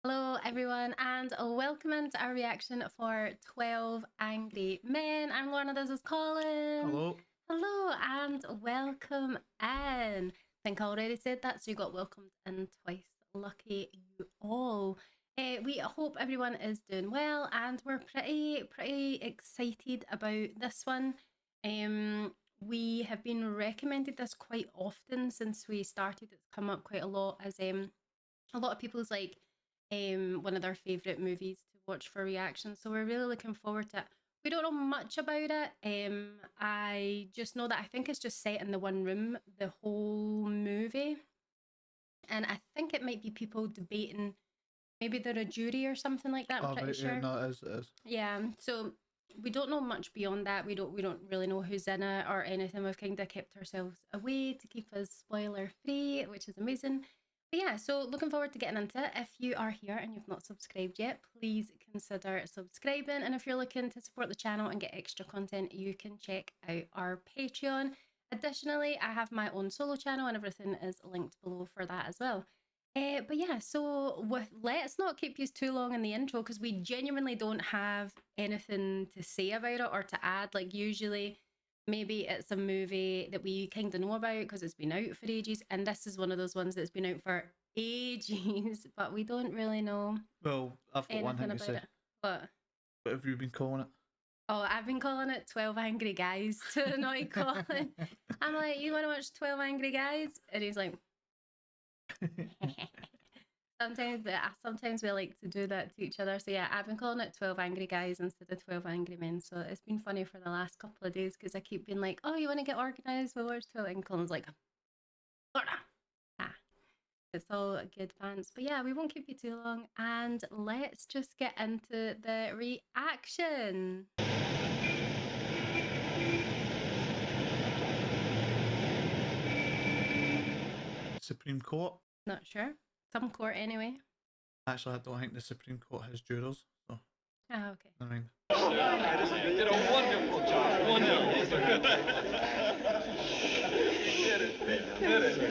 Hello everyone and welcome into our reaction for 12 Angry Men. I'm Lorna, this is Colin. Hello. Hello and welcome in. I think I already said that, so you got welcomed in twice. Lucky you all. We hope everyone is doing well and we're pretty excited about this one. We have been recommended this quite often since we started. It's come up quite a lot as a lot of people's one of their favorite movies to watch for reactions, so we're really looking forward to it. We don't know much about it. I just know that I think it's just set in the one room the whole movie, and I think it might be people debating, maybe they're a jury or something like that. I'm pretty sure. Yeah, no, it is. Yeah, so we don't know much beyond that. We don't really know who's in it or anything. We've kind of kept ourselves away to keep us spoiler free, which is amazing. But yeah, so looking forward to getting into it. If you are here and you've not subscribed yet, please consider subscribing. And if you're looking to support the channel and get extra content, you can check out our Patreon. Additionally, I have my own solo channel and everything is linked below for that as well. But yeah, so let's not keep you too long in the intro because we genuinely don't have anything to say about it or to add. Like usually maybe it's a movie that we kind of know about because it's been out for ages, and this is one of those ones that's been out for ages, but we don't really know. Well, I've got one thing to say. It. What have you been calling it? Oh, I've been calling it 12 Angry Guys to annoy Colin. I'm like, you want to watch 12 Angry Guys? And he's like, sometimes we like to do that to each other. So yeah, I've been calling it 12 Angry Guys instead of 12 Angry Men. So it's been funny for the last couple of days because I keep being like, oh, you want to get organised? We'll watch 12. And Colin's like, it's all good fans. But yeah, we won't keep you too long and let's just get into the reaction. Supreme Court? Not sure. Some court anyway. Actually, I don't think the Supreme Court has jurors. So. Oh, okay. I mean. You did a wonderful job. Wonderful.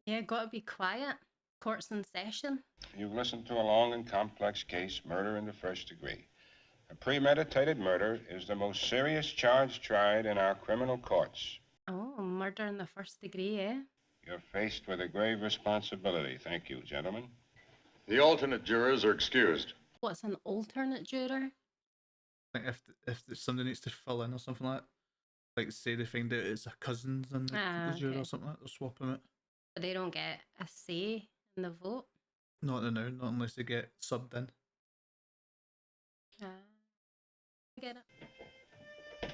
Yeah, gotta be quiet. Court's in session. You've listened to a long and complex case, murder in the first degree. A premeditated murder is the most serious charge tried in our criminal courts. Oh, murder in the first degree, eh? You're faced with a grave responsibility. Thank you, gentlemen. The alternate jurors are excused. What's an alternate juror? I think if somebody needs to fill in or something like that, like say they find out it's a cousin's and the juror or something like that, they'll swap them out. But they don't get a say in the vote? Not now, not unless they get subbed in. I get it.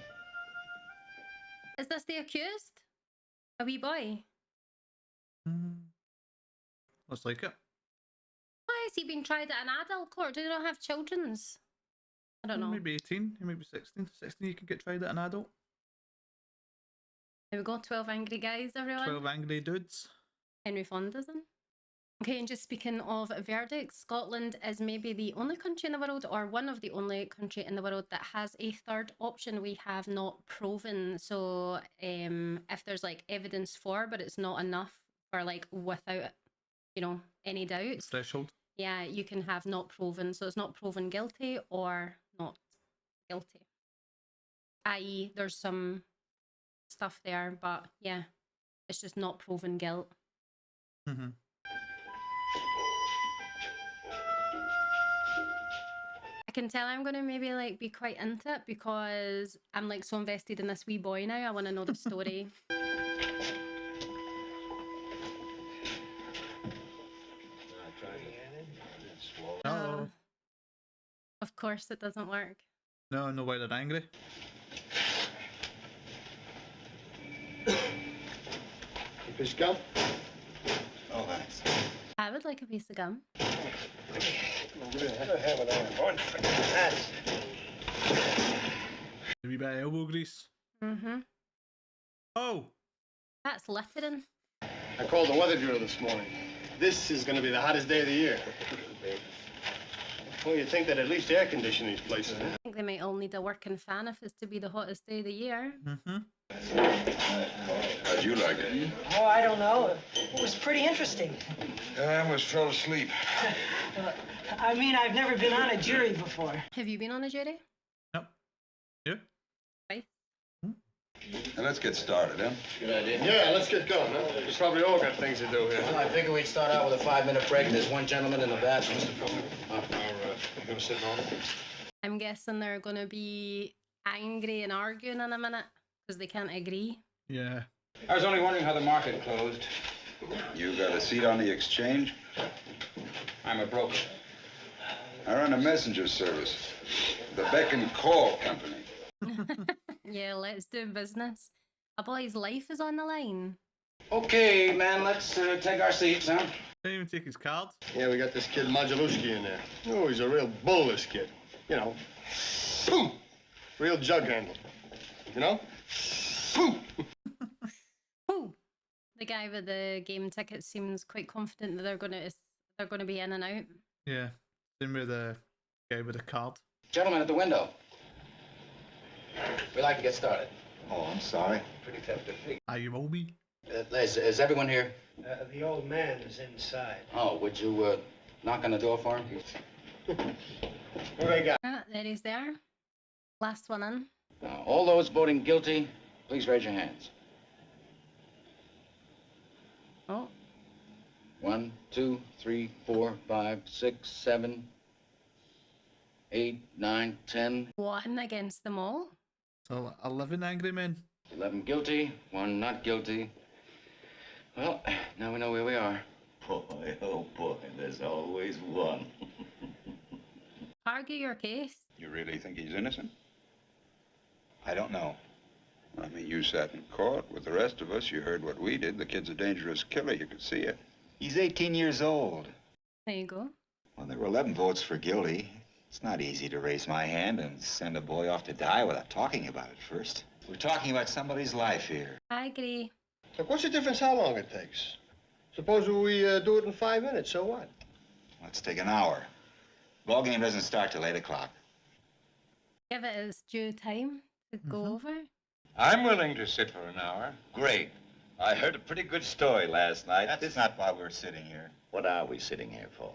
Is this the accused? A wee boy? Looks like it. Why is he being tried at an adult court? Do they not have children's? I don't know. Maybe 18, maybe 16. 16 you can get tried at an adult. There we go, 12 Angry Guys, everyone. 12 angry dudes. Henry Fonda's in. Okay, and just speaking of verdicts, Scotland is maybe the only country in the world, or one of the only country in the world that has a third option we have not proven. So if there's like evidence for, but it's not enough, or like without, you know, any doubts. Threshold. Yeah, you can have not proven. So it's not proven guilty or not guilty. I.e. there's some stuff there, but yeah, it's just not proven guilt. Mm-hmm. I can tell I'm gonna maybe like be quite into it because I'm like so invested in this wee boy now. I want to know the story. Oh. Of course it doesn't work. No, I know why they're angry. A piece of gum? Oh, thanks. I would like a piece of gum. A wee bit of elbow grease. Mm-hmm. Oh! That's littering. I called the weather bureau this morning. This is going to be the hottest day of the year. Well, you'd think that at least air condition these places. I think they might all need a working fan if it's to be the hottest day of the year. How'd you like it? Oh, I don't know. It was pretty interesting. I almost fell asleep. I mean, I've never been on a jury before. Have you been on a jury? Yep. You? Right. Now let's get started, huh? Good idea. Yeah, let's get going, huh? We probably all got things to do here. Well, I figure we'd start out with a 5-minute break. There's one gentleman in the bathroom. Mr. Fuller. You gonna sit down? I'm guessing they're going to be angry and arguing in a minute because they can't agree. Yeah. I was only wondering how the market closed. You got a seat on the exchange? I'm a broker. I run a messenger service. The Beck and Call Company. Yeah, let's do business. A boy's life is on the line. Okay, man, let's take our seats, huh? Didn't even take his card. Yeah, we got this kid Modulewski in there. Oh, he's a real bull, this kid. You know, boom, real jug handle. You know, boom. Oh, the guy with the game ticket seems quite confident that they're going to be in and out. Yeah. Same with the guy with the card. Gentleman at the window. We'd like to get started. Oh, I'm sorry. Pretty tough to figure. Ah, you will be. Is everyone here? The old man is inside. Oh, would you knock on the door for him? What do they got? Ah, there he's there. Last one in. Now, all those voting guilty, please raise your hands. Oh, 1, 2, 3, 4, 5, 6, 7, 8, 9, 10. one against them all. So 11 angry men. 11 guilty, 1 not guilty. Well, now we know where we are. Boy, oh boy, there's always one. Argue your case. You really think he's innocent? I don't know. I mean, you sat in court with the rest of us. You heard what we did. The kid's a dangerous killer. You could see it. He's 18 years old. There you go. Well, there were 11 votes for guilty. It's not easy to raise my hand and send a boy off to die without talking about it first. We're talking about somebody's life here. I agree. Look, what's the difference how long it takes? Suppose we do it in 5 minutes, so what? Let's take an hour. Ball game doesn't start till 8 o'clock. Give it its due time to go over. I'm willing to sit for an hour. Great. I heard a pretty good story last night. That's not why we're sitting here. What are we sitting here for?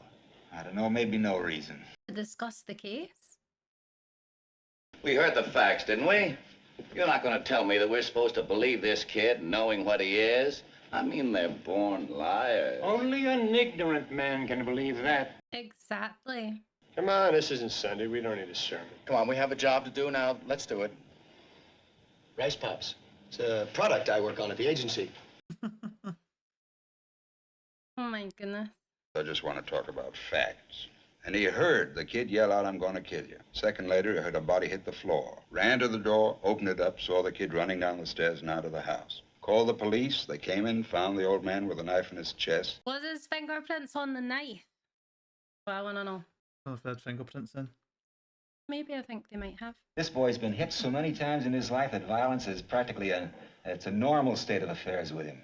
I don't know, maybe no reason. To discuss the case. We heard the facts, didn't we? You're not going to tell me that we're supposed to believe this kid knowing what he is? I mean, they're born liars. Only an ignorant man can believe that. Exactly. Come on, this isn't Sunday. We don't need a sermon. Come on, we have a job to do now. Let's do it. Rice Pops. It's a product I work on at the agency. Oh my goodness. I just want to talk about facts. And he heard the kid yell out, "I'm going to kill you." Second later, he heard a body hit the floor. Ran to the door, opened it up, saw the kid running down the stairs and out of the house. Called the police. They came in, found the old man with a knife in his chest. Was his fingerprints on the knife? Well, I want to know. I don't know if they had fingerprints in. Maybe I think they might have. This boy's been hit so many times in his life that violence is practically it's a normal state of affairs with him.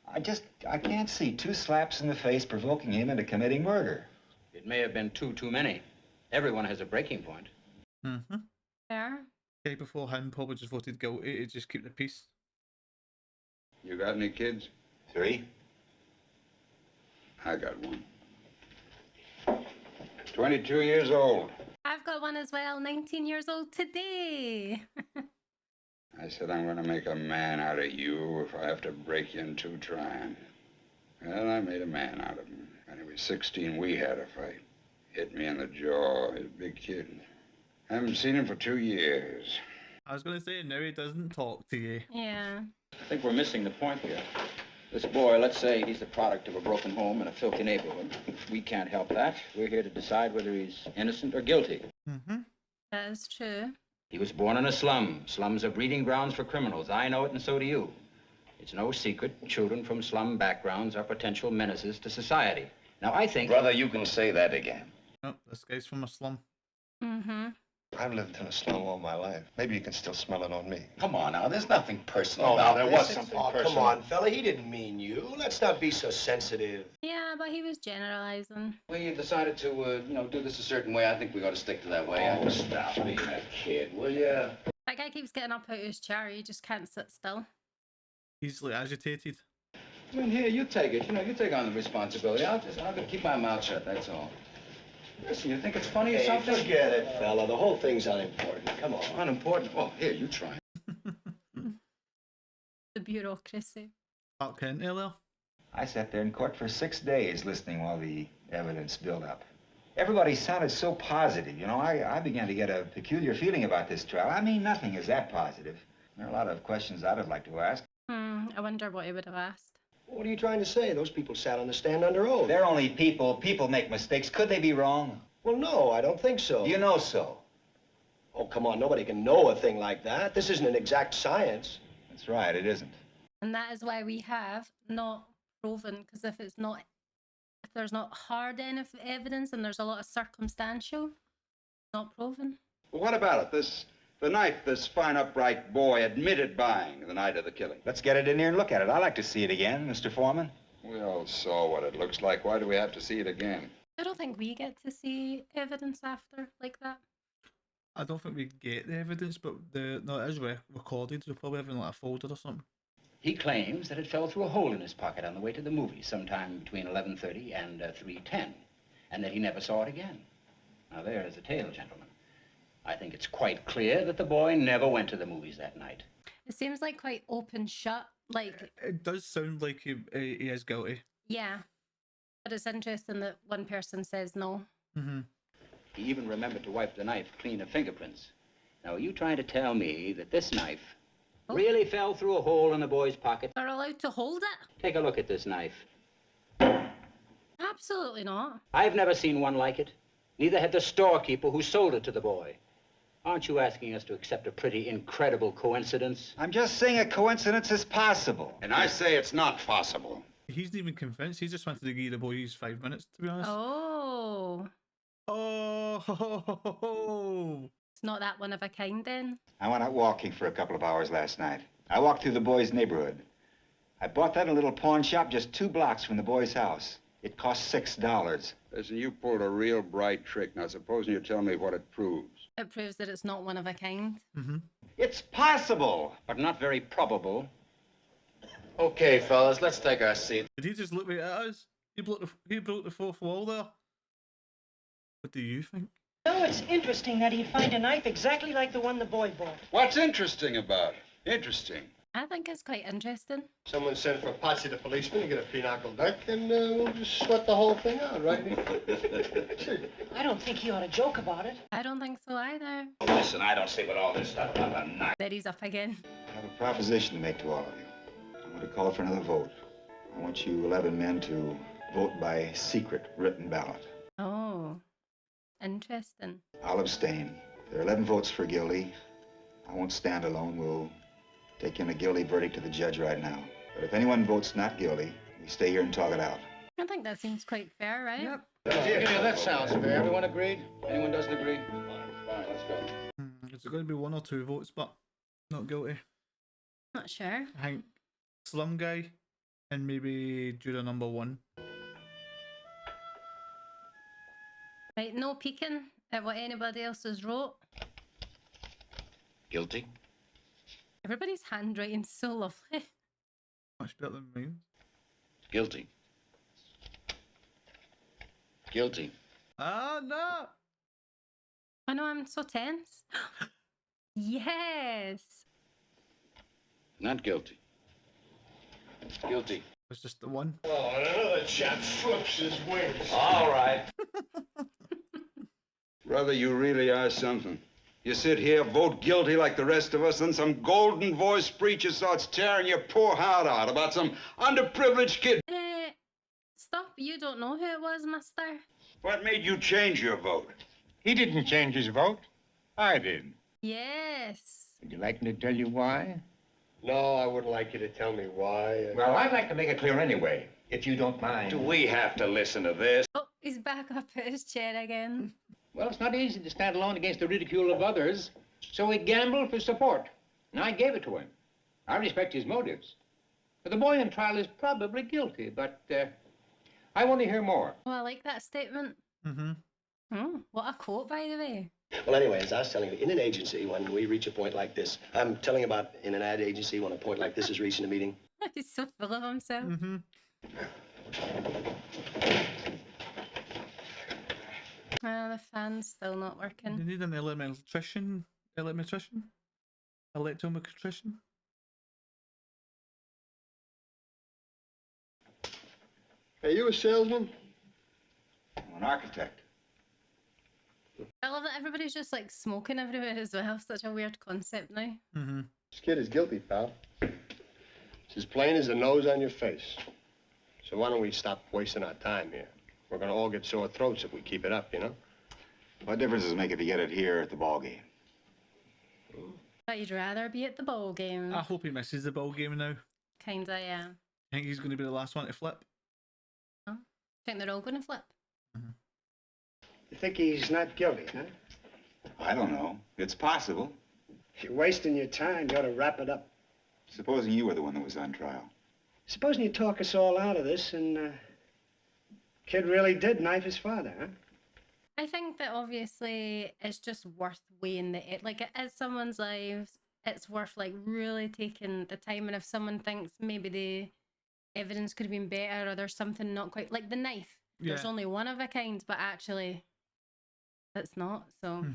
I can't see 2 slaps in the face provoking him into committing murder. It may have been too many. Everyone has a breaking point. Mm-hmm. Fair. Okay, before him, probably just voted guilty to just keep the peace. You got any kids? 3? I got one. 22 years old. I've got one as well, 19 years old today. I said, I'm going to make a man out of you if I have to break you in 2 trying. Well, I made a man out of him. When he was 16, we had a fight. Hit me in the jaw. He's a big kid. Haven't seen him for 2 years. I was going to say, now he doesn't talk to you. Yeah. I think we're missing the point here. This boy, let's say he's the product of a broken home in a filthy neighborhood. We can't help that. We're here to decide whether he's innocent or guilty. Mm-hmm. That is true. He was born in a slum. Slums are breeding grounds for criminals. I know it, and so do you. It's no secret children from slum backgrounds are potential menaces to society. Now, I think... Brother, you can say that again. Oh, this guy's from a slum. Mm-hmm. I've lived in a slum all my life. Maybe you can still smell it on me. Come on now, there's nothing personal Oh, about there this. was something personal. Come on, fella, he didn't mean you. Let's not be so sensitive. Yeah, but he was generalizing. We decided to, do this a certain way. I think we ought to stick to that way. Oh, stop being a kid, will ya? That guy keeps getting up out of his chair. He just can't sit still. Easily agitated. I mean, here, you take it. You take on the responsibility. I'll just keep my mouth shut, that's all. Listen, you think it's funny or Hey, something? forget it, fella. The whole thing's unimportant. Come on. Unimportant? Well, here, you try. The bureaucracy. Clark Kent earlier. I sat there in court for 6 days listening while the evidence built up. Everybody sounded so positive, you know. I began to get a peculiar feeling about this trial. I mean, nothing is that positive. There are a lot of questions I'd have liked to ask. I wonder what he would have asked. What are you trying to say? Those people sat on the stand under oath. They're only people. People make mistakes. Could they be wrong? Well, no, I don't think so. You know so. Oh, come on. Nobody can know a thing like that. This isn't an exact science. That's right, it isn't. And that is why we have not proven, because if there's not hard evidence and there's a lot of circumstantial, not proven. Well, what about it? The knife this fine, upright boy admitted buying the night of the killing. Let's get it in here and look at it. I'd like to see it again, Mr. Foreman. We all saw what it looks like. Why do we have to see it again? I don't think we get to see evidence after like that. I don't think we get the evidence, but it is recorded. They'll probably have it in like a folder or something. He claims that it fell through a hole in his pocket on the way to the movies sometime between 11:30 and 3:10, and that he never saw it again. Now, there is a tale, gentlemen. I think it's quite clear that the boy never went to the movies that night. It seems like quite open shut, like... It does sound like he is guilty. Yeah. But it's interesting that one person says no. Mm-hmm. He even remembered to wipe the knife clean of fingerprints. Now, are you trying to tell me that this knife really fell through a hole in the boy's pocket? They're allowed to hold it? Take a look at this knife. Absolutely not. I've never seen one like it. Neither had the storekeeper who sold it to the boy. Aren't you asking us to accept a pretty incredible coincidence? I'm just saying a coincidence is possible. And I say it's not possible. He's not even convinced. He just wanted to give the boys 5 minutes, to be honest. Oh. Oh. It's not that one of a kind then? I went out walking for a couple of hours last night. I walked through the boy's neighborhood. I bought that in a little pawn shop just 2 blocks from the boy's house. It cost $6. Listen, you pulled a real bright trick. Now, supposing you tell me what it proves. It proves that it's not one of a kind. Mm-hmm. It's possible, but not very probable. Okay, fellas, let's take our seats. Did he just look right at us? He broke the fourth wall there. What do you think? No, it's interesting that he'd find a knife exactly like the one the boy bought. What's interesting about it? Interesting. I think it's quite interesting. Someone send for Potsy the policeman to get a pinochle duck, and we'll just sweat the whole thing out, right? I don't think he ought to joke about it. I don't think so either. Listen, I don't see what all this stuff about a knife. There he's up again. I have a proposition to make to all of you. I want to call for another vote. I want you 11 men to vote by secret written ballot. Oh, interesting. I'll abstain. There are 11 votes for guilty. I won't stand alone. We'll take in a guilty verdict to the judge right now. But if anyone votes not guilty, we stay here and talk it out. I think that seems quite fair, right? Yep. Yeah, that sounds fair. Everyone agreed? Anyone doesn't agree? Fine, let's go. Is it going to be 1 or 2 votes, but not guilty? Not sure. I think Slum Guy and maybe juror number 1. Right, no peeking at what anybody else has wrote. Guilty? Everybody's handwriting's so lovely. Much better than mine. Guilty. Guilty. Ah, no! I know, I'm so tense. Yes! Not guilty. Guilty. It's just the one. Oh, and another chap flips his wings. All right. Brother, you really are something. You sit here, vote guilty like the rest of us, then some golden-voiced preacher starts tearing your poor heart out about some underprivileged kid. Stop. You don't know who it was, mister. What made you change your vote? He didn't change his vote. I did. Yes. Would you like me to tell you why? No, I wouldn't like you to tell me why. Well, I'd like to make it clear anyway, if you don't mind. Do we have to listen to this? Oh, he's back up at his chair again. Well, it's not easy to stand alone against the ridicule of others, so he gambled for support, and I gave it to him. I respect his motives. The boy on trial is probably guilty, but I want to hear more. Oh, I like that statement. Mm-hmm. Oh, what a quote, by the way. Well, anyway, as I was telling you, in an agency, when we reach a point like this, I'm telling you about in an ad agency when a point like this is reached in a meeting. He's so full of himself. Mm-hmm. The fan's still not You working. need an electrician? Electrician? Are you a salesman? I'm an architect. I love that everybody's just like smoking everywhere as well. Such a weird concept now. Mm-hmm. This kid is guilty, pal. It's as plain as the nose on your face. So why don't we stop wasting our time here? We're gonna all get sore throats if we keep it up, you know? What difference does it make if you get it here at the ball game? But you'd rather be at the ball game. I hope he misses the ball game now. Kinda, yeah. I think he's going to be the last one to flip. Oh, think they're all going to flip. You think he's not guilty, huh? I don't know. It's possible. If you're wasting your time, you ought to wrap it up. Supposing you were the one that was on trial. Supposing you talk us all out of this and, kid really did knife his father, huh? I think that obviously it's just worth weighing like it is someone's lives. It's worth like really taking the time, and if someone thinks maybe the evidence could have been better or there's something not quite like the knife, there's Yeah. only one of a kind, but actually it's not. So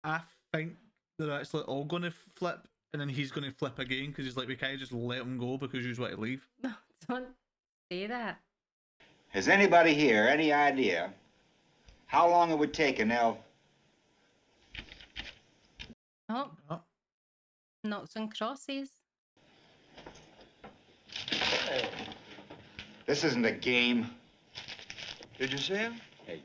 I think they're actually all going to flip, and then he's going to flip again because he's like, we can't just let him go because you want to leave. no, don't say that. Has anybody here any idea how long it would take an elf? Oh, Oh. noughts and crosses. This isn't a game. Did you see him? Hey.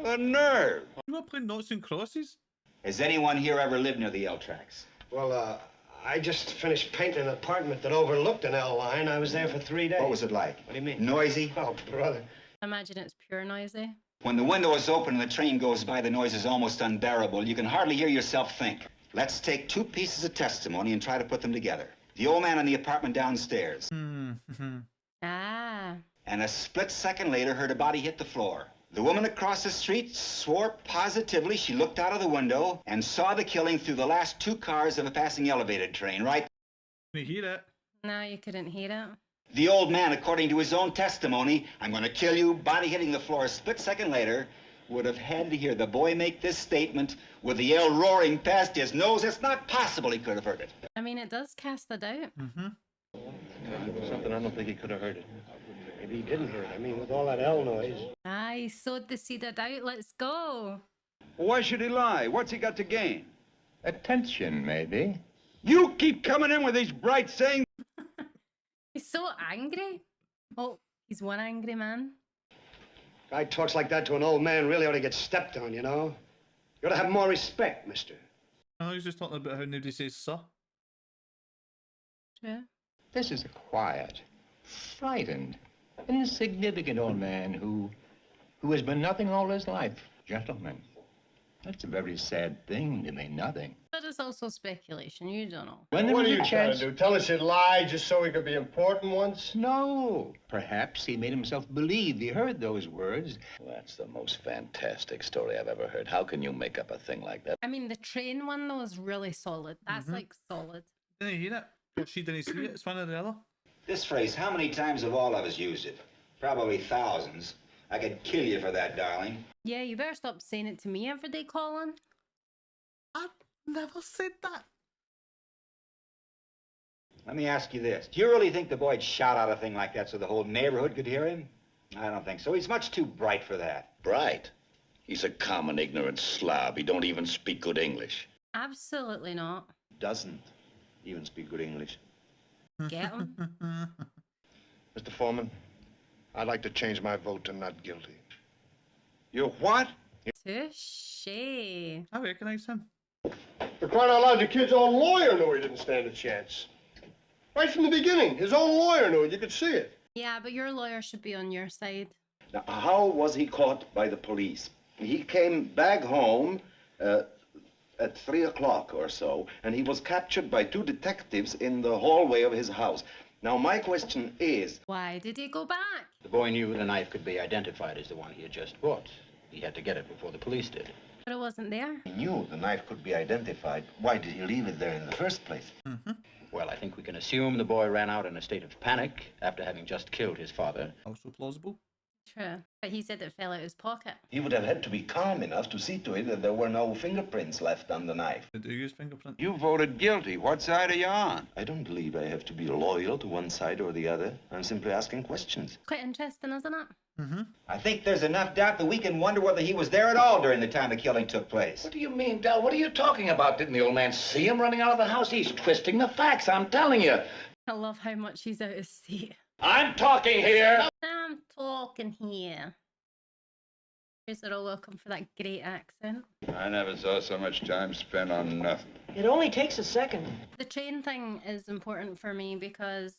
The nerve. You want to play noughts and crosses? Has anyone here ever lived near the L tracks? Well, I just finished painting an apartment that overlooked an L line. I was there for 3 days. What was it like? What do you mean? Noisy? Oh, brother. Imagine it's pure noisy. When the window is open and the train goes by, the noise is almost unbearable. You can hardly hear yourself think. Let's take two pieces of testimony and try to put them together. The old man in the apartment downstairs. Mm-hmm. Ah. And a split second later heard a body hit the floor. The woman across the street swore positively she looked out of the window and saw the killing through the last two cars of a passing elevated train, right? Can you hear it? No, you couldn't hear it. The old man, according to his own testimony, I'm going to kill you, body hitting the floor a split second later, would have had to hear the boy make this statement with the L roaring past his nose. It's not possible he could have heard it. I mean, it does cast a doubt. Mm-hmm. Something I don't think he could have heard it. Maybe he didn't hear it. I mean, with all that L noise. Aye, sowed the seed of doubt. Let's go. Why should he lie? What's he got to gain? Attention, maybe. You keep coming in with these bright sayings. He's so angry. Oh, he's one angry man. Guy talks like that to an old man really ought to get stepped on, you know? You ought to have more respect, mister. I was just talking about how nobody says sir. True. This is a quiet, frightened, insignificant old man who has been nothing all his life. Gentlemen, that's a very sad thing to mean nothing. But it's also speculation. You don't know. When there What was are a you trying chance... to do? Tell us he'd lie just so he could be important once? No. Perhaps he made himself believe he heard those words. Well, that's the most fantastic story I've ever heard. How can you make up a thing like that? I mean, the train one, though, is really solid. That's, like, solid. Didn't hear it. But she didn't see it. It's one or the other. This phrase, how many times have all of us used it? Probably thousands. I could kill you for that, darling. Yeah, you better stop saying it to me every day, Colin. I've never said that. Let me ask you this. Do you really think the boy'd shout out a thing like that so the whole neighborhood could hear him? I don't think so. He's much too bright for that. Bright? He's a common, ignorant slob. He don't even speak good English. Absolutely not. Doesn't even speak good English. Get him. Mr. Foreman, I'd like to change my vote to not guilty. You what? Touche. I recognise him. For crying out loud, your kid's own lawyer knew he didn't stand a chance. Right from the beginning, his own lawyer knew it. You could see it. Yeah, but your lawyer should be on your side. Now, how was he caught by the police? He came back home at 3 o'clock or so, and he was captured by 2 detectives in the hallway of his house. Now, my question is... Why did he go back? The boy knew the knife could be identified as the one he had just bought. He had to get it before the police did. But it wasn't there. He knew the knife could be identified. Why did he leave it there in the first place? Well, I think we can assume the boy ran out in a state of panic after having just killed his father. Also plausible. True. But he said it fell out of his pocket. He would have had to be calm enough to see to it that there were no fingerprints left on the knife. Did you use fingerprints? You voted guilty. What side are you on? I don't believe I have to be loyal to one side or the other. I'm simply asking questions. Quite interesting, isn't it? I think there's enough doubt that we can wonder whether he was there at all during the time the killing took place. What do you mean, Del? What are you talking about? Didn't the old man see him running out of the house? He's twisting the facts, I'm telling you. I love how much he's out of seat. I'm talking here. I'm talking here. You're all welcome for that great accent. I never saw so much time spent on nothing. It only takes a second. The train thing is important for me because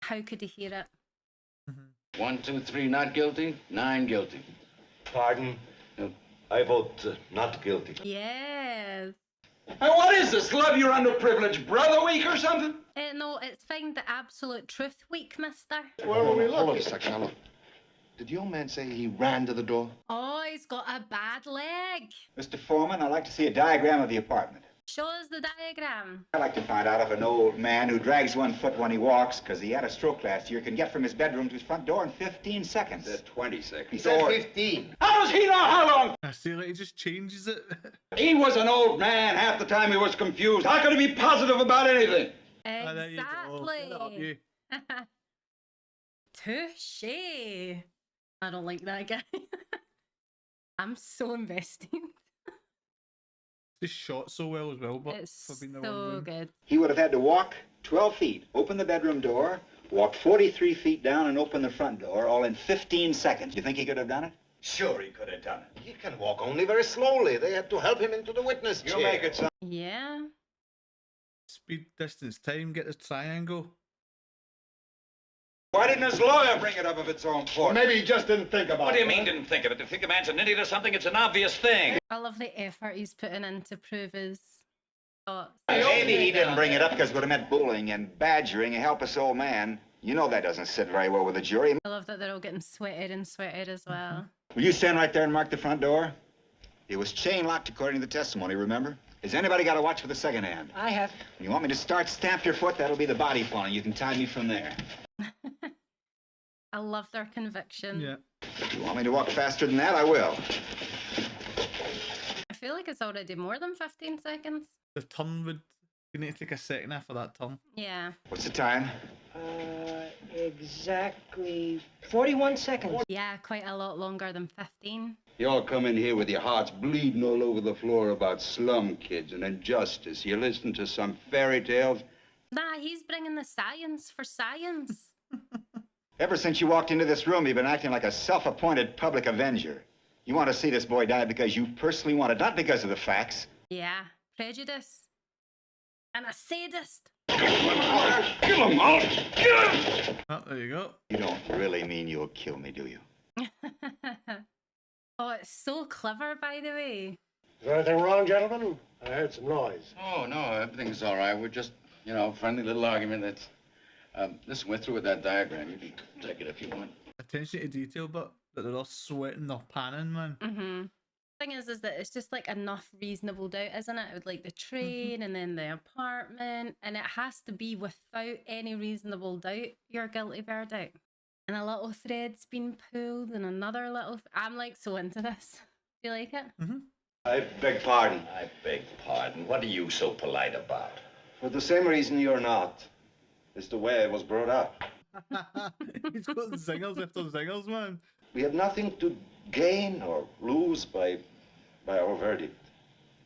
how could he hear it? 1, 2, 3, not guilty. 9 guilty. Pardon? I vote not guilty. Yes. Hey, what is this? Love your underprivileged brother week or something? No, it's Find the Absolute Truth Week, mister. Where were we looking? Hold on a second, now look. Did the old man say he ran to the door? Oh, he's got a bad leg. Mr. Foreman, I'd like to see a diagram of the apartment. Show us the diagram. I'd like to find out if an old man who drags one foot when he walks, because he had a stroke last year, can get from his bedroom to his front door in 15 seconds. That's 20 seconds. He said 15. How does he know how long? I see, like, he just changes it. He was an old man. Half the time he was confused. How could he be positive about anything? Ah, there you go. Get it up, you. Touche. I don't like that guy. I'm so invested. It's shot so well as well, but It's for being the so one room. good. He would have had to walk 12 feet, open the bedroom door, walk 43 feet down, and open the front door, all in 15 seconds. You think he could have done it? Sure he could have done it. He can walk only very slowly. They had to help him into the witness chair. You make it sound... Yeah. Speed, distance, time, get the triangle. Why didn't his lawyer bring it up of its own Well, force? maybe he just didn't think about it. What do you mean huh? didn't think of it? To think a man's an idiot or something? It's an obvious thing. I love the effort he's putting in to prove his thoughts. Maybe he didn't bring it up because it would have meant bullying and badgering a helpless old man. You know that doesn't sit very well with a jury. I love that they're all getting sweated and sweated as well. Will you stand right there and mark the front door? It was chain locked according to the testimony, remember? Has anybody got a watch for the second hand? I have. You want me to start? Stamp your foot. That'll be the body falling. You can tie me from there. I love their conviction. Yeah. If you want me to walk faster than that, I will. I feel like it's already more than 15 seconds. The turn would... You need to take a second after that turn. Yeah. What's the time? Exactly 41 seconds. Yeah, quite a lot longer than 15. You all come in here with your hearts bleeding all over the floor about slum kids and injustice. You listen to some fairy tales. Nah, he's bringing the science for science. Ever since you walked into this room, you've been acting like a self-appointed public avenger. You want to see this boy die because you personally want it, not because of the facts. Yeah, prejudice. And a sadist. Kill him, Alt! Kill him! Oh, there you go. You don't really mean you'll kill me, do you? Oh, it's so clever, by the way. Is there anything wrong, gentlemen? I heard some noise. Oh, no, everything's all right. We're just, you know, friendly little argument that's... listen, we're through with that diagram. You can take it if you want. Attention to detail, but that they're all sweating, they're panning, man. Mm-hmm. Thing is that it's just like enough reasonable doubt, isn't it? With like the train and then the apartment, and it has to be without any reasonable doubt your guilty verdict. And a little thread's been pulled, and another little. I'm like so into this. Do you like it? Mm-hmm. I beg pardon. I beg pardon. What are you so polite about? For the same reason you're not. It's the way I was brought up. He's got zingers after zingers, man. We have nothing to gain or lose by our verdict.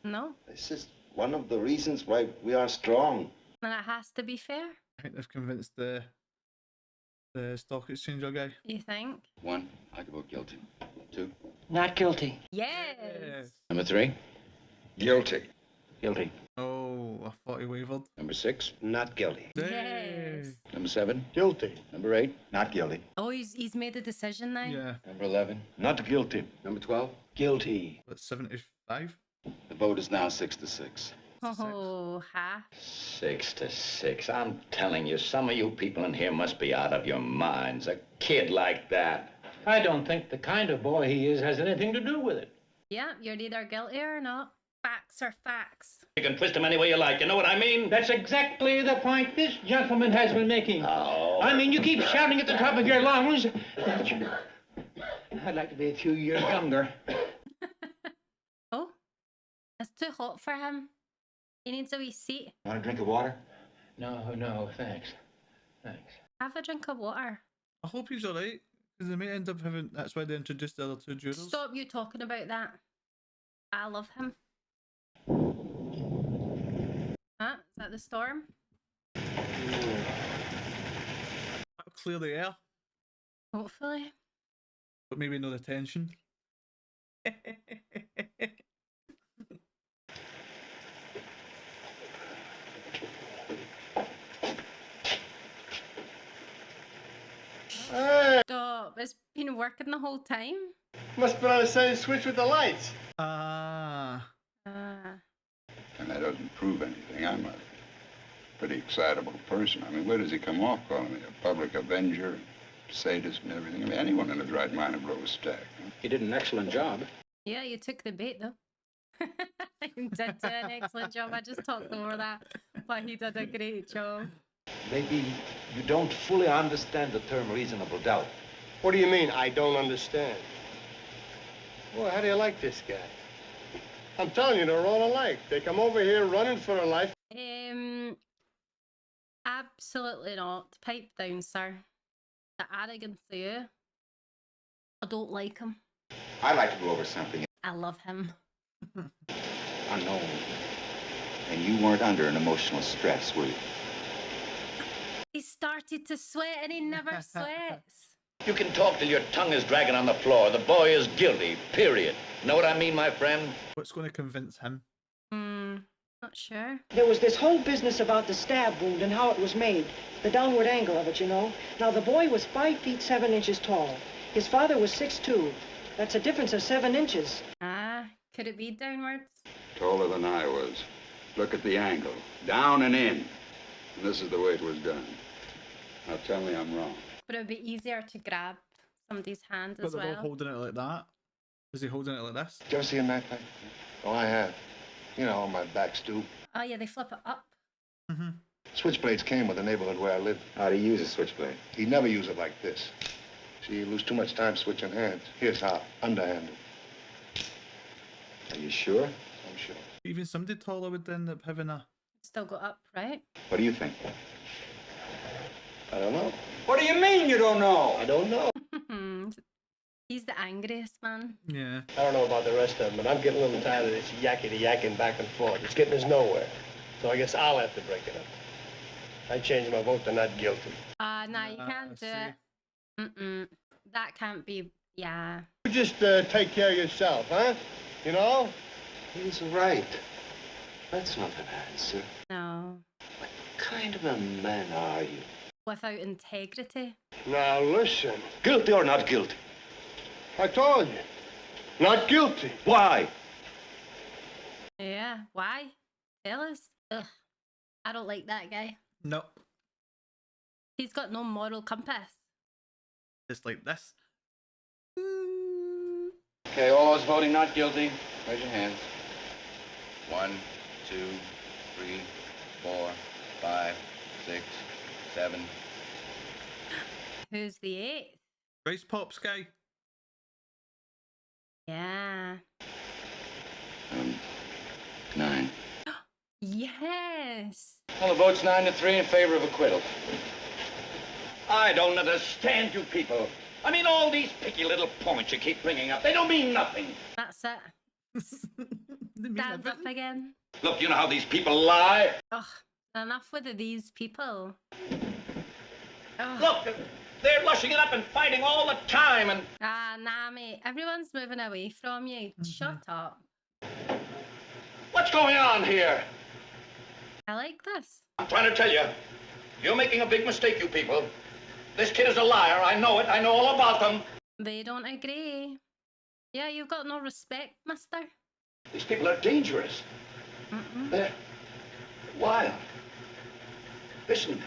No. This is one of the reasons why we are strong. And it has to be fair. I think they've convinced the stock exchange guy. You think? 1, I could vote guilty. 2. Not guilty. Yes. Number 3. Guilty. Guilty. Oh, I thought he wavered. Number 6. Not guilty. Yes. Number 7. Guilty. Number 8. Not guilty. Oh, he's made a decision now. Yeah. Number 11. Not guilty. Number 12. Guilty. What, 75? The vote is now 6-6. Oh, half. 6-6. I'm telling you, some of you people in here must be out of your minds. A kid like that. I don't think the kind of boy he is has anything to do with it. Yeah, you're either guilty or not. Facts are facts. You can twist them any way you like, you know what I mean? That's exactly the point this gentleman has been making. Oh. I mean, you keep shouting at the top of your lungs. I'd like to be a few years younger. Oh, it's too hot for him. He needs a wee seat. Want a drink of water? No, thanks. Thanks. Have a drink of water. I hope he's alright, because they may end up having. That's why they introduced the other two jurors. Stop you talking about that. I love him. Huh? Is that the storm? That'll clear the air, Hopefully. but maybe not the tension. Hey, Stop. It's been working the whole time. must put on the same switch with the lights. Ah. And that doesn't prove anything. I'm a pretty excitable person. I mean, where does he come off calling me? A public avenger, sadist and everything? I mean, anyone in his right mind would blow a stack. Huh? He did an excellent job. Yeah, you took the bait though. You did do an excellent job. I just talked over that, but he did a great job. Maybe you don't fully understand the term reasonable doubt. What do you mean, I don't understand? Well, how do you like this guy? I'm telling you, they're all alike. They come over here running for their life. Absolutely not. Pipe down, sir. The arrogance of you. I don't like him. I'd like to go over something. I love him. Unknown. And you weren't under an emotional stress, were you? He started to sweat and he never sweats. You can talk till your tongue is dragging on the floor. The boy is guilty, period. Know what I mean, my friend? What's going to convince him? Not sure. There was this whole business about the stab wound and how it was made. The downward angle of it, you know. Now, the boy was 5 feet 7 inches tall. His father was 6'2". That's a difference of 7 inches. Ah, could it be downwards? Taller than I was. Look at the angle. Down and in. And this is the way it was done. Now tell me I'm wrong. But it would be easier to grab somebody's hand But as they're all well. holding it like that. Is he holding it like this? Did you ever see a knife fight? Oh, I have. You know, on my back stoop. Oh yeah, they flip it up. Switchblades came with the neighborhood where I lived. How do you use a switchblade? He'd never use it like this. See, you lose too much time switching hands. Here's how. Underhanded. Are you sure? I'm sure. Even somebody taller would end up having a. Still go up, right? What do you think? I don't know. What do you mean you don't know? I don't know. He's the angriest man. Yeah. I don't know about the rest of them, but I'm getting a little tired of this yakety-yakking back and forth. It's getting us nowhere. So I guess I'll have to break it up. I changed my vote to not guilty. Nah, you can't do it. That can't be, yeah. You just take care of yourself, huh? You know? He's right. That's not an answer. No. What kind of a man are you? Without integrity. Now listen. Guilty or not guilty? I told you. Not guilty. Why? Yeah, why? Tell us. Ugh. I don't like that guy. No. He's got no moral compass. Just like this. Okay, all those voting not guilty, raise your hands. 1, 2, 3, 4, 5, 6, 7. Who's the 8th? Rice Pops guy. Yeah. 9. Yes. Well, the vote's 9-3 in favor of acquittal. I don't understand you people. I mean, all these picky little points you keep bringing up, they don't mean nothing. That's it. Stand up again. Look, you know how these people lie? Ugh, enough with these people. Ugh. Look, they're lushing it up and fighting all the time and... Ah, nah, mate. Everyone's moving away from you. Shut up. What's going on here? I like this. I'm trying to tell you, you're making a big mistake, you people. This kid is a liar. I know it. I know all about them. They don't agree. Yeah, you've got no respect, mister. These people are dangerous. They're wild. Listen to me.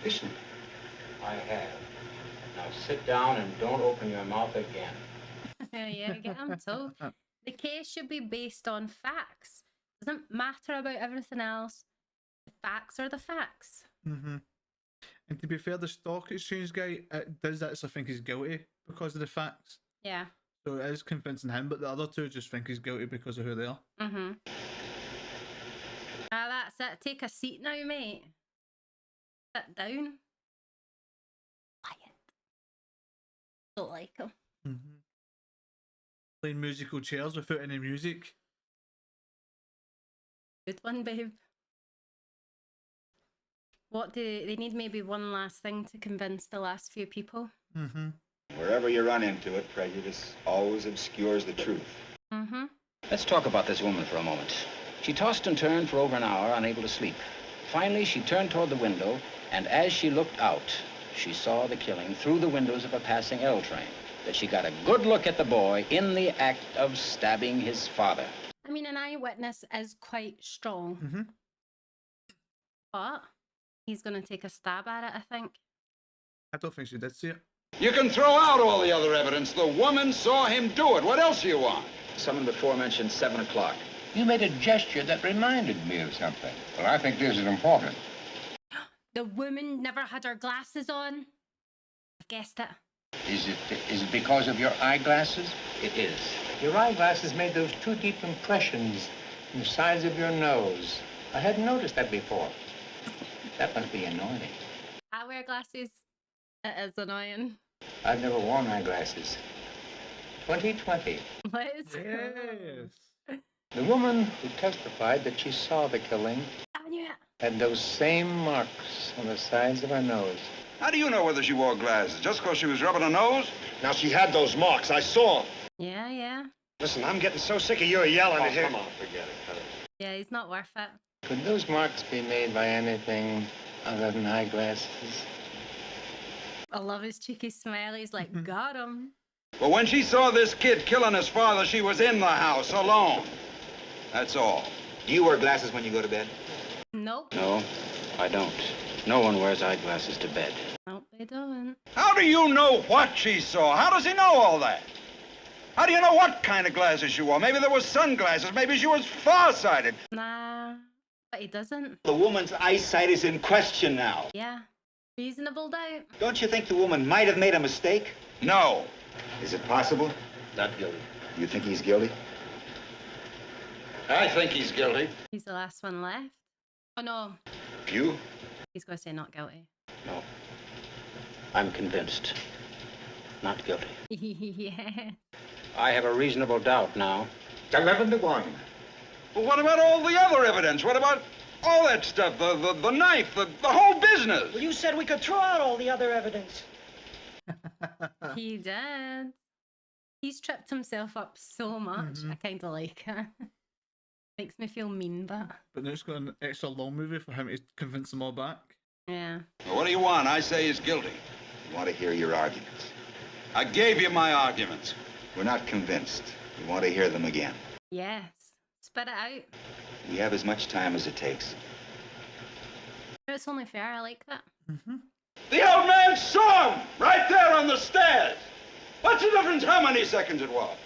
Listen to me. I have. Now sit down and don't open your mouth again. Yeah, get him. So the case should be based on facts. Doesn't matter about everything else. The facts are the facts. And to be fair, the stock exchange guy does actually think he's guilty because of the facts. Yeah. So it is convincing him, but the other two just think he's guilty because of who they are. That's it. Take a seat now, mate. Sit down. Quiet. Don't like him. Playing musical chairs without any music. Good one, babe. What do they need? Maybe one last thing to convince the last few people. Wherever you run into it, prejudice always obscures the truth. Let's talk about this woman for a moment. She tossed and turned for over an hour, unable to sleep. Finally, she turned toward the window, and as she looked out, she saw the killing through the windows of a passing L train. That she got a good look at the boy in the act of stabbing his father. I mean, an eyewitness is quite strong. But he's going to take a stab at it, I think. I don't think she did see it. You can throw out all the other evidence. The woman saw him do it. What else do you want? Someone before mentioned 7 o'clock. You made a gesture that reminded me of something. Well, I think this is important. The woman never had her glasses on. I've guessed it. Is it because of your eyeglasses? It is. Your eyeglasses made those 2 deep impressions in the sides of your nose. I hadn't noticed that before. That must be annoying. I wear glasses. It is annoying. I've never worn eyeglasses. 2020. Let's Yes. The woman who testified that she saw the killing had those same marks on the sides of her nose. How do you know whether she wore glasses? Just because she was rubbing her nose? Now, she had those marks. I saw them. Yeah. Listen, I'm getting so sick of you yelling Oh, here. come on, forget it. Cut it. Yeah, he's not worth it. Could those marks be made by anything other than eyeglasses? I love his cheeky smile. He's like, got him. But when she saw this kid killing his father, she was in the house alone. That's all. Do you wear glasses when you go to bed? Nope. No, I don't. No one wears eyeglasses to bed. Nope, they don't. How do you know what she saw? How does he know all that? How do you know what kind of glasses she wore? Maybe there were sunglasses. Maybe she was farsighted. Nah, but he doesn't. The woman's eyesight is in question now. Yeah. Reasonable doubt. Don't you think the woman might have made a mistake? No. Is it possible? Not guilty. You think he's guilty? I think he's guilty. He's the last one left. Oh, no. You? He's going to say not guilty. No. I'm convinced. Not guilty. Yeah. I have a reasonable doubt now. 11-1. Well, what about all the other evidence? What about all that stuff? The knife, the whole business? Well, you said we could throw out all the other evidence. He did. He's tripped himself up so much. I kind of like it. Makes me feel mean, but... But now it's got an extra long movie for him to convince them all back. Yeah. Well, what do you want? I say he's guilty. We want to hear your arguments. I gave you my arguments. We're not convinced. We want to hear them again. Yes. Spit it out. We have as much time as it takes. It's only fair. I like that. The old man saw him right there on the stairs. What's the difference how many seconds it was?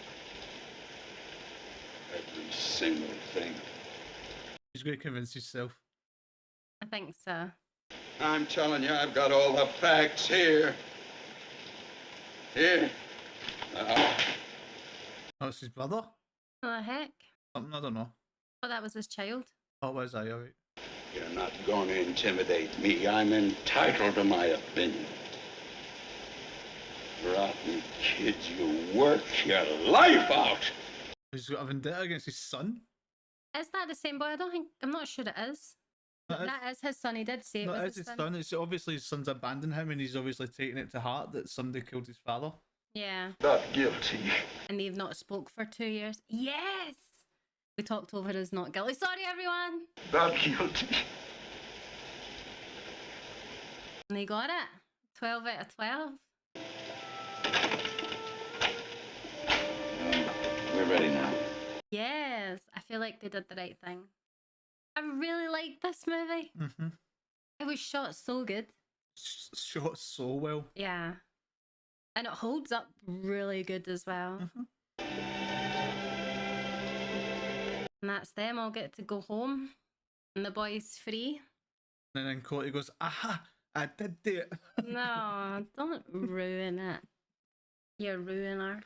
Every single thing. He's going to convince himself. I think so. I'm telling you, I've got all the facts here. Here. Oh, it's his brother? What the heck? Something, I don't know. Oh, that was his child. Oh, was I? All right. You're not going to intimidate me. I'm entitled to my opinion. Rotten kids, you work your life out. He's got a vendetta against his son? Is that the same boy? I'm not sure it is. That is his son. He did say it No, was it's his his son. son. It's obviously his son's abandoned him and he's obviously taking it to heart that somebody killed his father. Yeah. Not guilty. And they've not spoke for 2 years. Yes! We talked over as not guilty. Sorry, everyone! Not guilty. And they got it. 12 out of 12. Yes, I feel like they did the right thing. I really liked this movie. Mm-hmm. It was shot so good. Shot so well. Yeah. And it holds up really good as well. And that's them all get to go home. And the boy's free. And then Cotty goes, aha, I did do it. No, don't ruin it. You ruiner.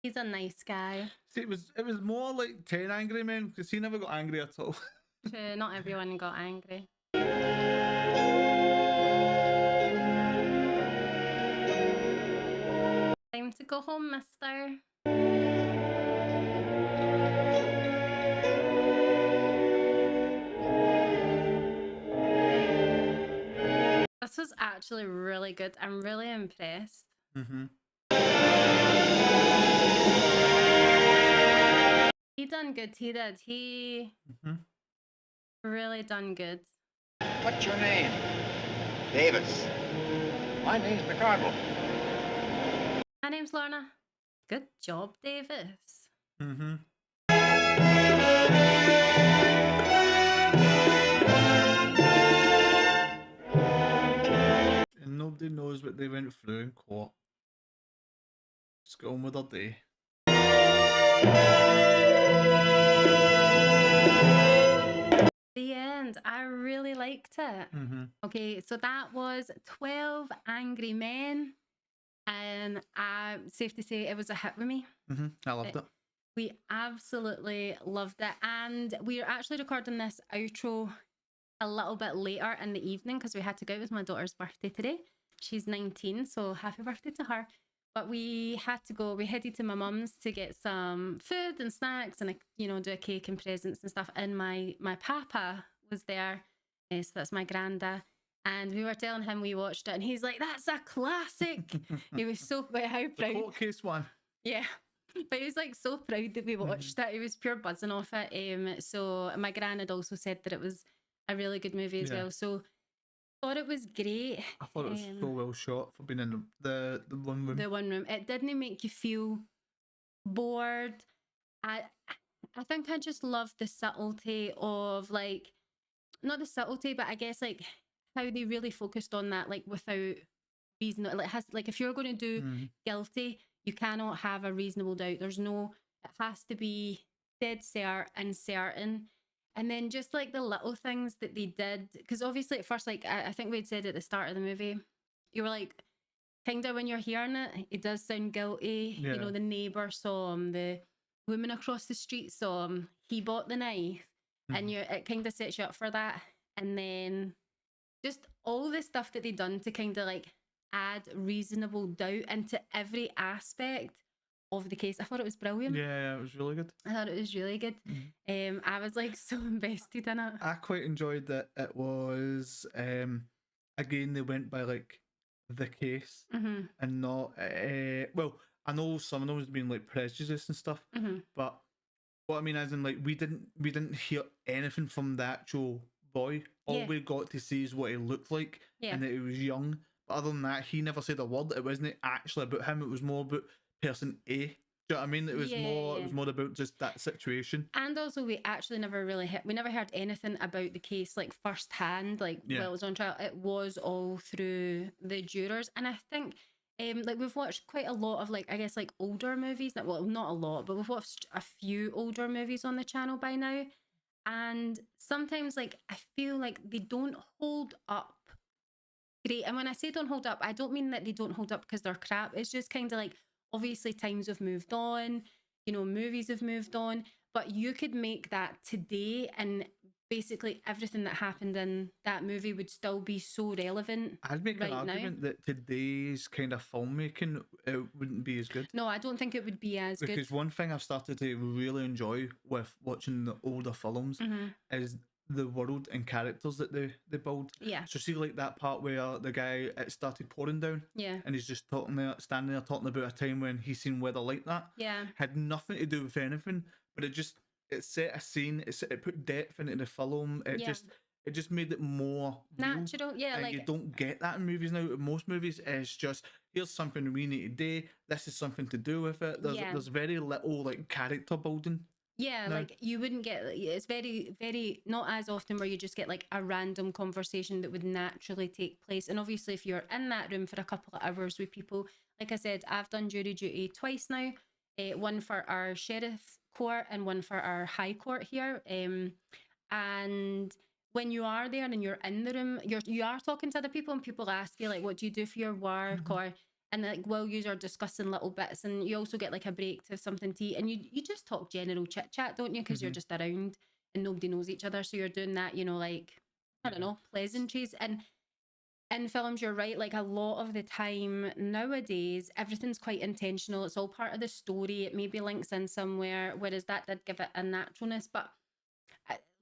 He's a nice guy. See, it was more like 10 Angry Men, because he never got angry at all. True, not everyone got angry. Time to go home, mister. This was actually really good. I'm really impressed. Mm-hmm. He done good. He did. He really done good. What's your name? Davis. My name's McCardle. My name's Lorna. Good job, Davis. Mm-hmm. And nobody knows what they went through in court. Just get on with their day. The end. I really liked it. Mm-hmm. Okay, so that was 12 Angry Men. And safe to say it was a hit with me. Mm-hmm. I loved it. We absolutely loved it. And we're actually recording this outro a little bit later in the evening because we had to go. It was my daughter's birthday today. She's 19, so happy birthday to her. But we had to go. We headed to my mum's to get some food and snacks and, do a cake and presents and stuff. And my papa was there. So that's my granda. And we were telling him we watched it. And he's like, that's a classic. He was so how proud. The court case one. Yeah. But he was like so proud that we watched it. He was pure buzzing off it. So my gran had also said that it was a really good movie as well. So thought it was great. I thought it was so well shot for being in the one room. The one room. It didn't make you feel bored. I think I just loved the subtlety of not the subtlety, but I guess how they really focused on that without reason. If you're going to do guilty, you cannot have a reasonable doubt. It has to be dead certain. And then just the little things that they did, because obviously at first, I think we'd said at the start of the movie, you were kind of when you're hearing it does sound guilty. Yeah. The neighbour saw him, the woman across the street saw him, he bought the knife, and it kind of sets you up for that. And then just all the stuff that they done to kind of add reasonable doubt into every aspect of the case. I thought it was brilliant. Yeah, it was really good. I thought it was really good. I was so invested in it. I quite enjoyed that it was again they went by the case and not well, I know some of them was being prejudice and stuff, but what I mean is in we didn't hear anything from the actual boy. All we got to see is what he looked like and that he was young. But other than that, he never said a word. It wasn't actually about him. It was more about person A. Do you know what I mean? It was more. It was more about just that situation. And also, we actually never really we never heard anything about the case firsthand. While it was on trial, it was all through the jurors. And I think we've watched quite a lot of I guess older movies. Well, not a lot, but we've watched a few older movies on the channel by now. And sometimes I feel they don't hold up great. And when I say don't hold up, I don't mean that they don't hold up because they're crap. It's just kind of obviously times have moved on, movies have moved on, but you could make that today and basically everything that happened in that movie would still be so relevant. I'd make an argument that today's kind of filmmaking wouldn't be as good. No, I don't think it would be as good. Because one thing I've started to really enjoy with watching the older films is the world and characters that they build. Yeah. So see that part where the guy, it started pouring down. Yeah. And he's just standing there talking about a time when he's seen weather like that. Yeah. Had nothing to do with anything, but it set a scene. It put depth into the film. It it just made it more real. Natural, yeah, And like you don't get that in movies now. In most movies, it's just here's something we need to do. This is something to do with it. There's very little like character building. Yeah, No. like you wouldn't get, it's very, very, not as often where you just get like a random conversation that would naturally take place. And obviously, if you're in that room for a couple of hours with people, like I said, I've done jury duty twice now, one for our sheriff court and one for our high court here. And when you are there and you're in the room, you are talking to other people, and people ask you like, what do you do for your work? Or and like while you are discussing little bits, and you also get like a break to have something to eat, and you just talk general chit chat, don't you? Because you're just around and nobody knows each other, so you're doing that, like I don't know, pleasantries. And in films, you're right, like a lot of the time nowadays everything's quite intentional. It's all part of the story. It maybe links in somewhere, whereas that did give it a naturalness. But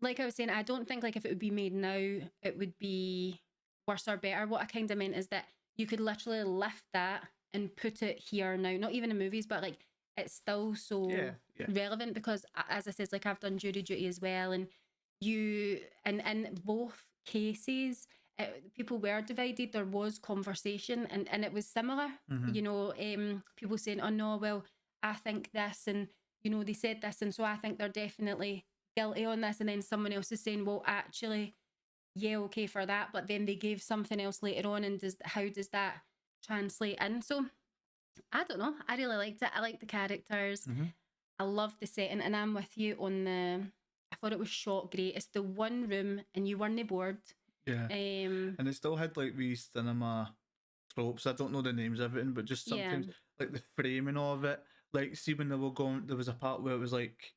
like I was saying, I don't think like if it would be made now it would be worse or better. What I kind of meant is that you could literally lift that and put it here now, not even in movies, but like it's still so relevant, because as I said, like I've done jury duty as well, and in both cases people were divided. There was conversation, and it was similar. People saying, oh no, well I think this, and they said this, and so I think they're definitely guilty on this, and then someone else is saying, well actually yeah, okay for that, but then they gave something else later on, and how does that translate in? So I don't know, I really liked it. I liked the characters. I loved the setting, and I'm with you on I thought it was shot great. It's the one room and you weren't bored. And it still had like these cinema tropes. I don't know the names of it, but just sometimes like the framing of it, like see when they were going, there was a part where it was like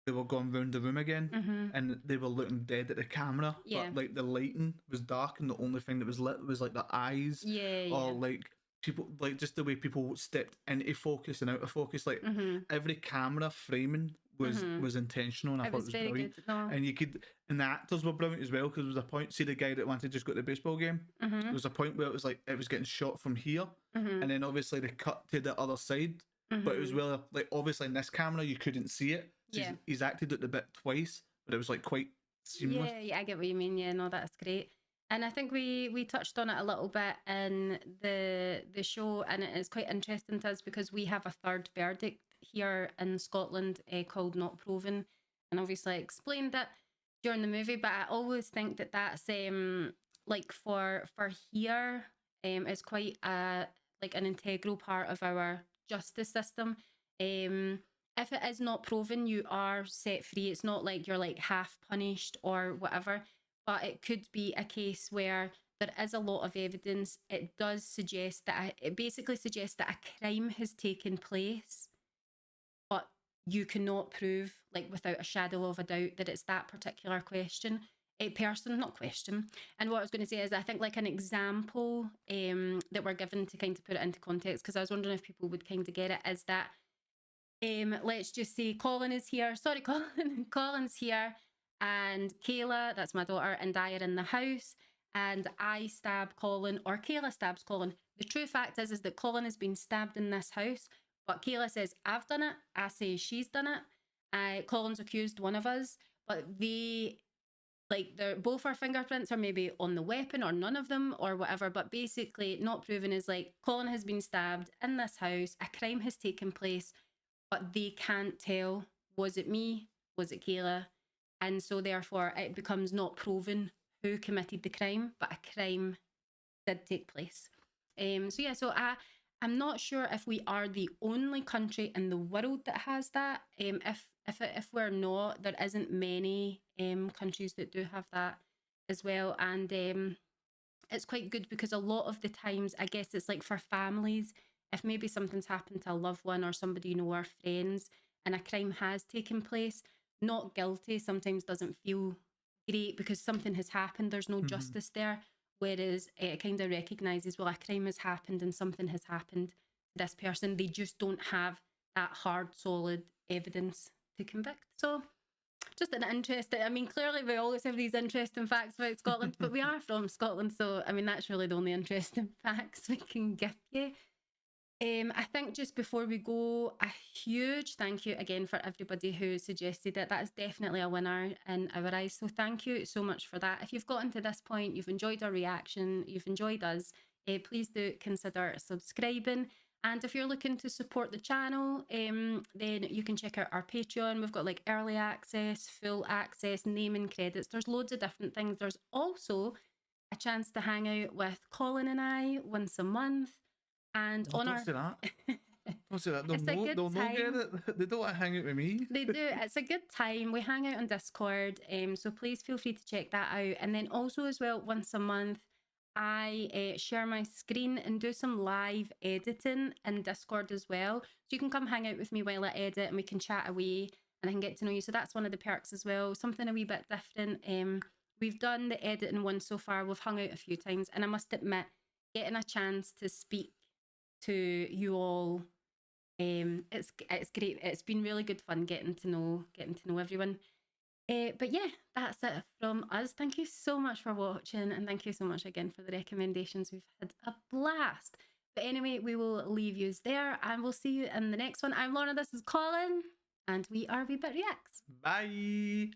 they were going round the room again and they were looking dead at the camera, but like the lighting was dark and the only thing that was lit was like the eyes, or like people, like just the way people stepped into focus and out of focus, like every camera framing was intentional, and I thought it was brilliant. And you could, and the actors were brilliant as well, because there was a point, see the guy that wanted to just go to the baseball game, there was a point where it was like it was getting shot from here, and then obviously they cut to the other side, but it was really like obviously in this camera you couldn't see it, so he's acted it a bit twice, but it was like quite seamless. Yeah, I get what you mean. Yeah, no, that's great. And I think we touched on it a little bit in the show, and it is quite interesting to us because we have a third verdict here in Scotland called Not Proven, and obviously I explained it during the movie, but I always think that that's like for here is quite like an integral part of our justice system. If it is not proven, you are set free. It's not like you're like half punished or whatever, but it could be a case where there is a lot of evidence. It does suggest that it basically suggests that a crime has taken place, but you cannot prove, like without a shadow of a doubt, that it's that particular question. And what I was going to say is, I think like an example that we're given to kind of put it into context, because I was wondering if people would kind of get it, is that let's just say Colin is here. Sorry, Colin. Colin's here, and Kayla, that's my daughter, and I are in the house, and I stab Colin, or Kayla stabs Colin. The true fact is that Colin has been stabbed in this house, but Kayla says I've done it. I say she's done it. Colin's accused one of us, but they're both our fingerprints are maybe on the weapon or none of them or whatever, but basically not proven is like Colin has been stabbed in this house, a crime has taken place, but they can't tell, was it me, was it Kayla? And so therefore it becomes not proven who committed the crime, but a crime did take place. So I'm not sure if we are the only country in the world that has that. If we're not, there isn't many countries that do have that as well. And it's quite good because a lot of the times, I guess it's like for families, if maybe something's happened to a loved one or somebody or friends, and a crime has taken place, not guilty sometimes doesn't feel great because something has happened. There's no justice there. Whereas it kind of recognises, well, a crime has happened and something has happened to this person. They just don't have that hard, solid evidence to convict. So just an interesting, I mean, clearly we always have these interesting facts about Scotland, but we are from Scotland. So, I mean, that's really the only interesting facts we can give you. I think just before we go, a huge thank you again for everybody who suggested it. That is definitely a winner in our eyes. So thank you so much for that. If you've gotten to this point, you've enjoyed our reaction, you've enjoyed us, please do consider subscribing. And if you're looking to support the channel, then you can check out our Patreon. We've got like early access, full access, naming credits. There's loads of different things. There's also a chance to hang out with Colin and I once a month. And on Don't our say that. Don't say that. They'll It's a know, good they'll know get time. it. They don't want to hang out with me. They do. It's a good time. We hang out on Discord, so please feel free to check that out. And then also as well, once a month, I share my screen and do some live editing in Discord as well. So you can come hang out with me while I edit, and we can chat away, and I can get to know you. So that's one of the perks as well. Something a wee bit different. We've done the editing one so far. We've hung out a few times, and I must admit, getting a chance to speak to you all, it's great. It's been really good fun getting to know everyone. But yeah, that's it from us. Thank you so much for watching, and thank you so much again for the recommendations. We've had a blast. But anyway, we will leave you there, and we'll see you in the next one. I'm Lorna, this is Colin, and we are WeeBit Reacts. Bye.